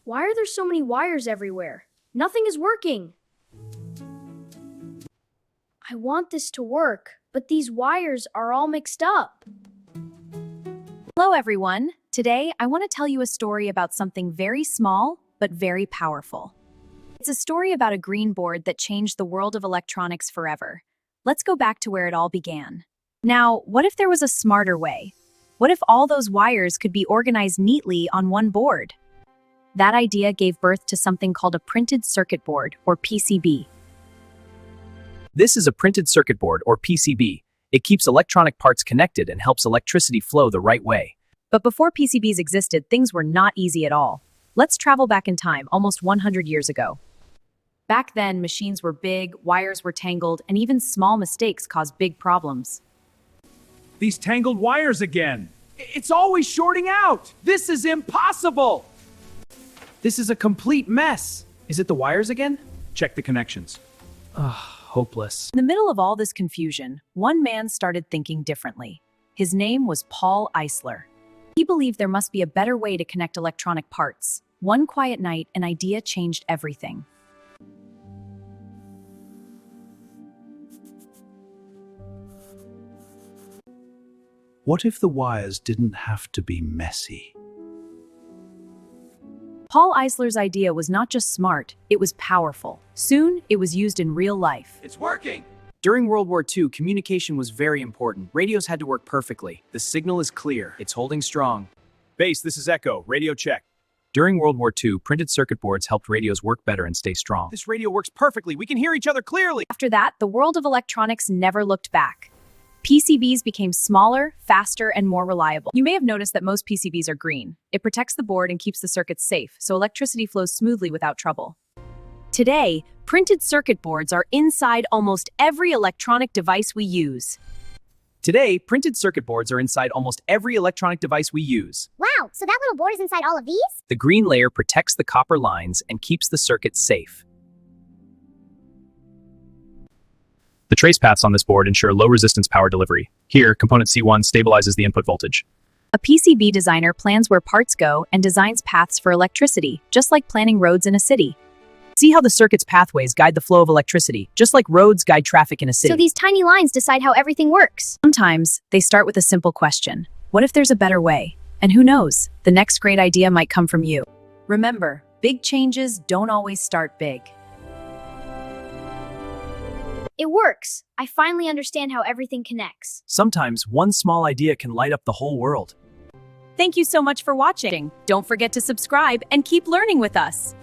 Why are there so many wires everywhere? Nothing is working. I want this to work, but these wires are all mixed up. Hello, everyone. Today, I want to tell you a story about something very small, but very powerful. It's a story about a green board that changed the world of electronics forever. Let's go back to where it all began. Now, what if there was a smarter way? What if all those wires could be organized neatly on one board? That idea gave birth to something called a printed circuit board, or PCB. This is a printed circuit board, or PCB. It keeps electronic parts connected and helps electricity flow the right way. But before PCBs existed, things were not easy at all. Let's travel back in time, almost 100 years ago. Back then, machines were big, wires were tangled, and even small mistakes caused big problems. These tangled wires again. It's always shorting out. This is impossible. This is a complete mess. Is it the wires again? Check the connections. Ugh, hopeless. In the middle of all this confusion, one man started thinking differently. His name was Paul Eisler. He believed there must be a better way to connect electronic parts. One quiet night, an idea changed everything. What if the wires didn't have to be messy? Paul Eisler's idea was not just smart, it was powerful. Soon, it was used in real life. It's working. During World War II, communication was very important. Radios had to work perfectly. The signal is clear. It's holding strong. Base, this is Echo. Radio check. During World War II, printed circuit boards helped radios work better and stay strong. This radio works perfectly. We can hear each other clearly. After that, the world of electronics never looked back. PCBs became smaller, faster, and more reliable. You may have noticed that most PCBs are green. It protects the board and keeps the circuits safe, so electricity flows smoothly without trouble. Today, printed circuit boards are inside almost every electronic device we use. Today, printed circuit boards are inside almost every electronic device we use. Wow, so that little board is inside all of these? The green layer protects the copper lines and keeps the circuit safe. The trace paths on this board ensure low-resistance power delivery. Here, component C1 stabilizes the input voltage. A PCB designer plans where parts go and designs paths for electricity, just like planning roads in a city. See how the circuit's pathways guide the flow of electricity, just like roads guide traffic in a city. So these tiny lines decide how everything works. Sometimes, they start with a simple question. What if there's a better way? And who knows, the next great idea might come from you. Remember, big changes don't always start big. It works. I finally understand how everything connects. Sometimes, one small idea can light up the whole world. Thank you so much for watching. Don't forget to subscribe and keep learning with us.